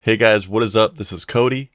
Hey guys, what is up? This is Cody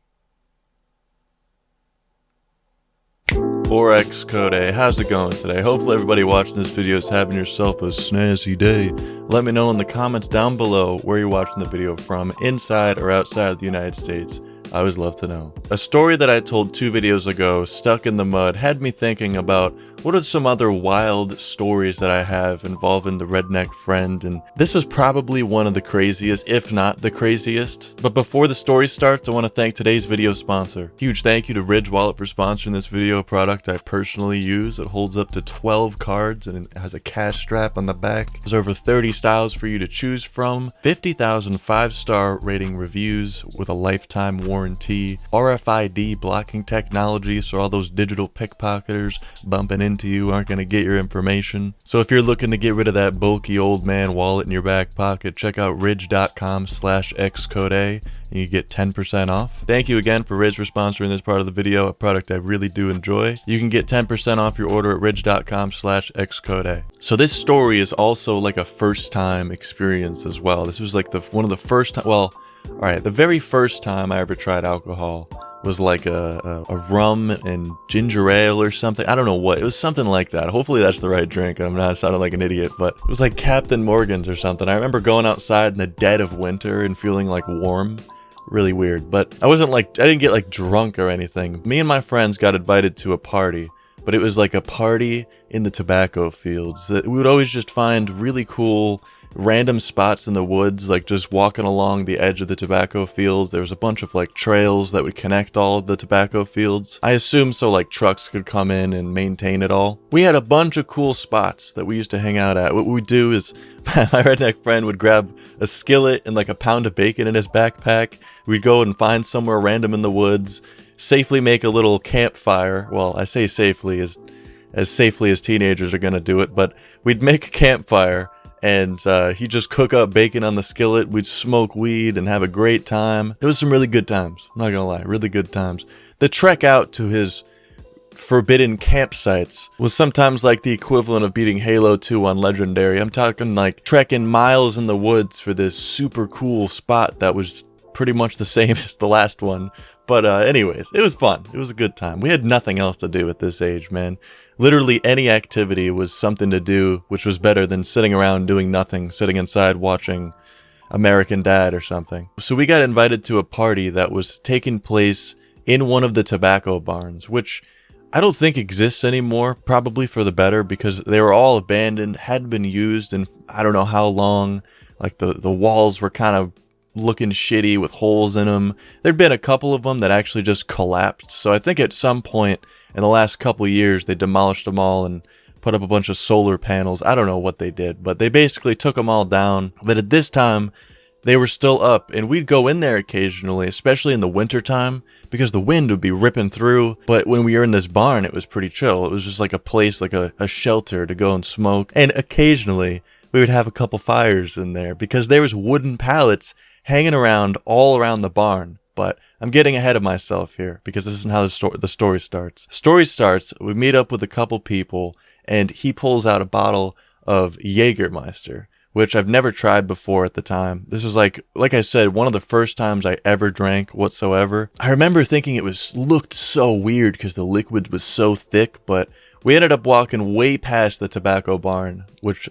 for xCodeh. How's it going today? Hopefully everybody watching this video is having yourself a snazzy day. Let me know in the comments down below where you're watching the video from, inside or outside of the United States. I always love to know. A story that I told 2 videos ago, Stuck in the Mud, had me thinking about what are some other wild stories that I have involving the redneck friend, and this was probably one of the craziest, if not the craziest. But before the story starts, I want to thank today's video sponsor. Huge thank you to Ridge Wallet for sponsoring this video, a product I personally use. It holds up to 12 cards and it has a cash strap on the back. There's over 30 styles for you to choose from, 50,000 5-star rating reviews with a lifetime warranty, RFID blocking technology so all those digital pickpocketers bumping into you aren't going to get your information. So if you're looking to get rid of that bulky old man wallet in your back pocket, check out ridge.com/xCodeh and you get 10% off. Thank you again for Ridge for sponsoring this part of the video, a product I really do enjoy. You can get 10% off your order at ridge.com/xCodeh. So this story is also like a first time experience as well. This was like one of the first time, well, all right, the very first time I ever tried alcohol was like a rum and ginger ale or something. I don't know what. It was something like that. Hopefully that's the right drink. I'm not sounding like an idiot, but it was like Captain Morgan's or something. I remember going outside in the dead of winter and feeling like warm. Really weird. But I didn't get like drunk or anything. Me and my friends got invited to a party, but it was like a party in the tobacco fields. That we would always just find really cool random spots in the woods, like just walking along the edge of the tobacco fields. There was a bunch of like trails that would connect all of the tobacco fields. I assume so like trucks could come in and maintain it all. We had a bunch of cool spots that we used to hang out at. What we'd do is my redneck friend would grab a skillet and like a pound of bacon in his backpack. We'd go and find somewhere random in the woods, safely make a little campfire. Well, I say safely as safely as teenagers are gonna do it, but we'd make a campfire and he'd just cook up bacon on the skillet. We'd smoke weed and have a great time. It was some really good times. I'm not gonna lie, really good times. The trek out to his forbidden campsites was sometimes like the equivalent of beating Halo 2 on Legendary. I'm talking like trekking miles in the woods for this super cool spot that was pretty much the same as the last one. But anyways, it was fun. It was a good time. We had nothing else to do at this age, man. Literally any activity was something to do, which was better than sitting around doing nothing, sitting inside watching American Dad or something. So we got invited to a party that was taking place in one of the tobacco barns, which I don't think exists anymore, probably for the better, because they were all abandoned, hadn't been used in I don't know how long. Like the walls were kind of looking shitty with holes in them. There'd been a couple of them that actually just collapsed. So I think at some point in the last couple of years, they demolished them all and put up a bunch of solar panels. I don't know what they did, but they basically took them all down. But at this time, they were still up, and we'd go in there occasionally, especially in the winter time, because the wind would be ripping through. But when we were in this barn, it was pretty chill. It was just like a place, like a shelter to go and smoke. And occasionally, we would have a couple fires in there, because there was wooden pallets hanging around all around the barn. But I'm getting ahead of myself here because this isn't how the story starts. Story starts, we meet up with a couple people and he pulls out a bottle of Jägermeister, which I've never tried before at the time. This was like I said, one of the first times I ever drank whatsoever. I remember thinking it looked so weird because the liquid was so thick, but we ended up walking way past the tobacco barn, which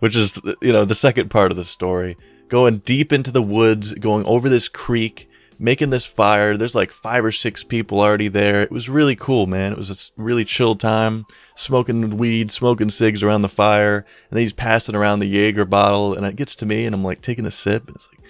is, the second part of the story. Going deep into the woods, going over this creek, making this fire. There's like 5 or 6 people already there. It was really cool, man. It was a really chill time, smoking weed, smoking cigs around the fire, and then he's passing around the Jaeger bottle, and it gets to me, and I'm like taking a sip, and it's like,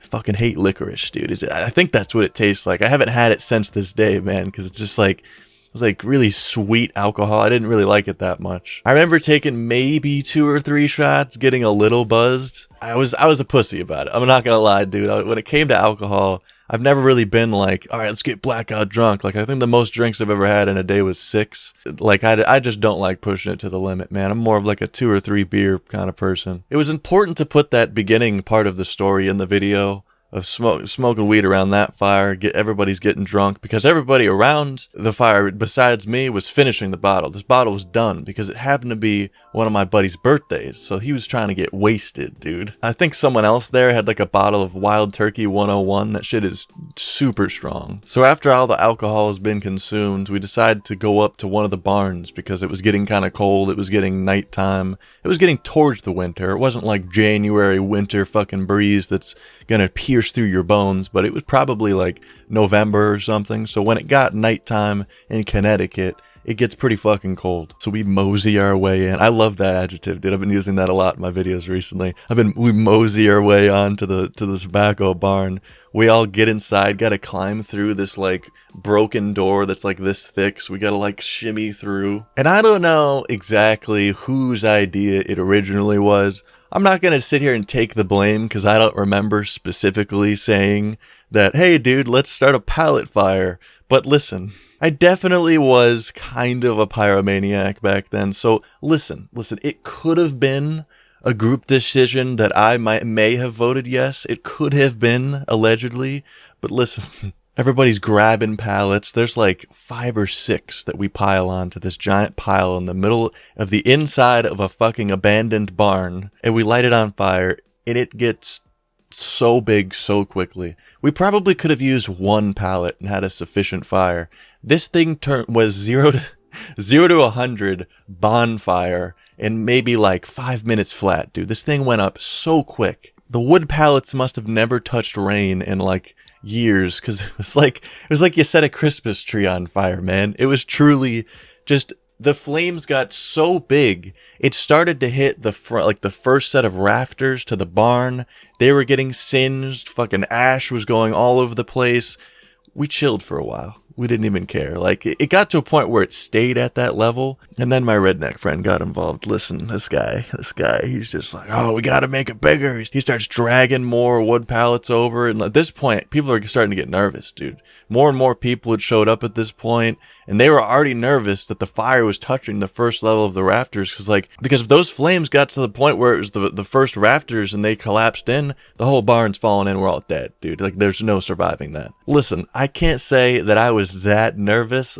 I fucking hate licorice, dude. I think that's what it tastes like. I haven't had it since this day, man, because it's just like, it was like really sweet alcohol. I didn't really like it that much. I remember taking maybe 2 or 3 shots, getting a little buzzed. I was a pussy about it. I'm not gonna lie, dude. When it came to alcohol, I've never really been like, all right, let's get blackout drunk. Like, I think the most drinks I've ever had in a day was 6. Like, I just don't like pushing it to the limit, man. I'm more of like a 2 or 3 beer kind of person. It was important to put that beginning part of the story in the video. of smoking weed around that fire. Everybody's getting drunk because everybody around the fire besides me was finishing the bottle. This bottle was done because it happened to be one of my buddy's birthdays, so he was trying to get wasted, dude. I think someone else there had like a bottle of Wild Turkey 101. That shit is super strong. So after all the alcohol has been consumed, we decided to go up to one of the barns because it was getting kind of cold. It was getting nighttime. It was getting towards the winter. It wasn't like January winter fucking breeze that's gonna pierce through your bones, but it was probably like November or something. So when it got nighttime in Connecticut, it gets pretty fucking cold. So we mosey our way in. I love that adjective, dude. I've been using that a lot in my videos recently. We mosey our way on to the tobacco barn. We all get inside, gotta climb through this like broken door that's like this thick, so we gotta like shimmy through. And I don't know exactly whose idea it originally was. I'm not gonna sit here and take the blame because I don't remember specifically saying that, hey dude, let's start a pallet fire. But listen, I definitely was kind of a pyromaniac back then. So listen, it could have been a group decision that I may have voted yes. It could have been, allegedly. But listen, everybody's grabbing pallets. There's like 5 or 6 that we pile onto this giant pile in the middle of the inside of a fucking abandoned barn. And we light it on fire, and it gets so big so quickly. We probably could have used 1 pallet and had a sufficient fire. This thing was 0 to 100 bonfire in maybe like 5 minutes flat, dude. This thing went up so quick. The wood pallets must have never touched rain in like years, because it was like you set a Christmas tree on fire, man. It was truly just, the flames got so big, it started to hit the front, like the first set of rafters to the barn. They were getting singed. Fucking ash was going all over the place. We chilled for a while. We didn't even care. Like, it got to a point where it stayed at that level, and then my redneck friend got involved. Listen, this guy, he's just like, oh, we gotta make it bigger. He starts dragging more wood pallets over, and at this point, people are starting to get nervous, dude. More and more people had showed up at this point, and they were already nervous that the fire was touching the first level of the rafters, because if those flames got to the point where it was the first rafters and they collapsed in, the whole barn's falling in, we're all dead, dude. Like, there's no surviving that. Listen, I can't say that I was that nervous.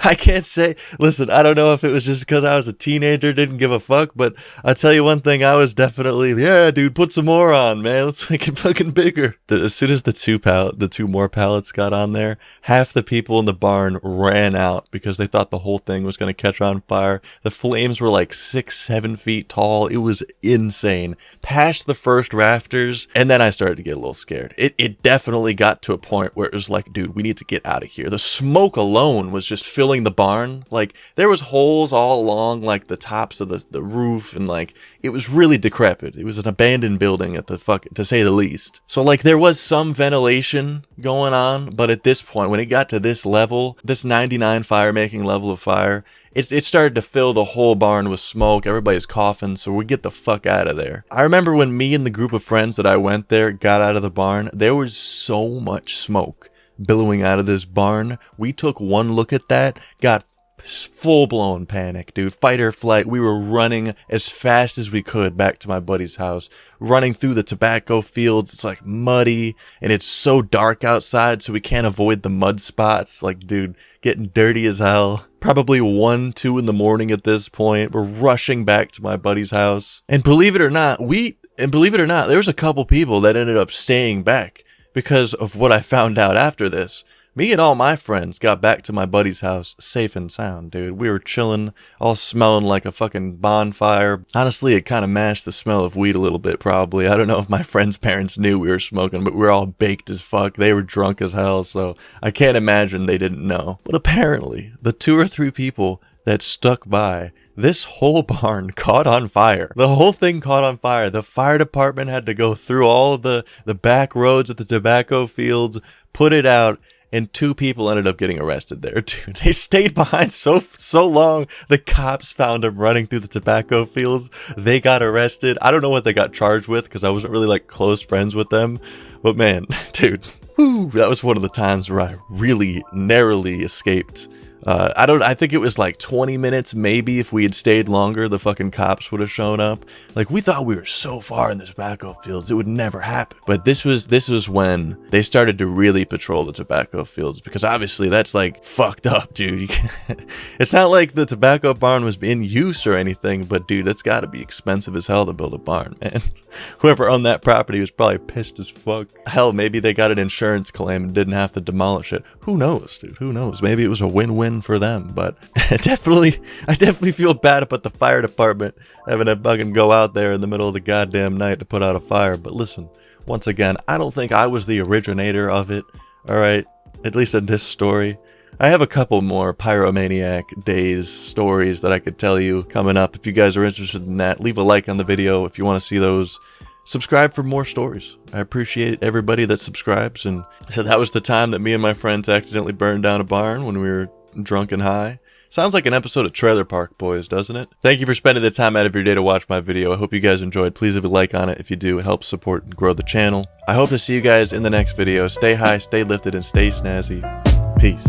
I can't say, listen, I don't know if it was just because I was a teenager, didn't give a fuck, but I'll tell you one thing, I was definitely, yeah, dude, put some more on, man. Let's make it fucking bigger. As soon as the two more pallets got on there, half the people in the barn ran out because they thought the whole thing was going to catch on fire. The flames were like 6-7 feet tall. It was insane. Past the first rafters, and then I started to get a little scared. It definitely got to a point where it was like, dude, we need to get out of here. The smoke alone was just filling the barn. Like, there was holes all along like the tops of the roof, and like, it was really decrepit. It was an abandoned building to say the least. So like, there was some ventilation going on, but at this point, when it got to this level, this 99 fire making level of fire, it started to fill the whole barn with smoke. Everybody's coughing, so we get the fuck out of there. I remember when me and the group of friends that I went there got out of the barn, there was so much smoke billowing out of this barn. We took one look at that, got full-blown panic, dude. Fight or flight. We were running as fast as we could back to my buddy's house, running through the tobacco fields. It's like muddy, and it's so dark outside, so we can't avoid the mud spots. Like, dude, getting dirty as hell. Probably 1, 2 in the morning at this point. We're rushing back to my buddy's house, and believe it or not, there was a couple people that ended up staying back because of what I found out after this. Me and all my friends got back to my buddy's house safe and sound, dude. We were chilling, all smelling like a fucking bonfire. Honestly, it kind of matched the smell of weed a little bit, probably. I don't know if my friends' parents knew we were smoking, but we were all baked as fuck. They were drunk as hell, so I can't imagine they didn't know. But apparently, the 2 or 3 people that stuck by, this whole barn caught on fire. The whole thing caught on fire. The fire department had to go through all of the back roads at the tobacco fields, put it out, and 2 people ended up getting arrested there, dude. They stayed behind so long. The cops found them running through the tobacco fields. They got arrested. I don't know what they got charged with because I wasn't really like close friends with them. But man, dude, that was one of the times where I really narrowly escaped I think it was like 20 minutes, maybe. If we had stayed longer, the fucking cops would have shown up. Like, we thought we were so far in the tobacco fields, it would never happen. But this was when they started to really patrol the tobacco fields, because obviously that's like fucked up, dude. It's not like the tobacco barn was in use or anything, but dude, that's gotta be expensive as hell to build a barn, man. Whoever owned that property was probably pissed as fuck. Hell, maybe they got an insurance claim and didn't have to demolish it. Who knows, dude? Who knows? Maybe it was a win-win for them. But I definitely feel bad about the fire department having to fucking go out there in the middle of the goddamn night to put out a fire. But listen, once again, I don't think I was the originator of it. All right, at least in this story. I have a couple more Pyromaniac Days stories that I could tell you coming up. If you guys are interested in that, leave a like on the video if you want to see those. Subscribe for more stories. I appreciate everybody that subscribes. And so that was the time that me and my friends accidentally burned down a barn when we were drunk and high. Sounds like an episode of Trailer Park Boys, doesn't it? Thank you for spending the time out of your day to watch my video. I hope you guys enjoyed. Please leave a like on it if you do. It helps support and grow the channel. I hope to see you guys in the next video. Stay high, stay lifted, and stay snazzy. Peace.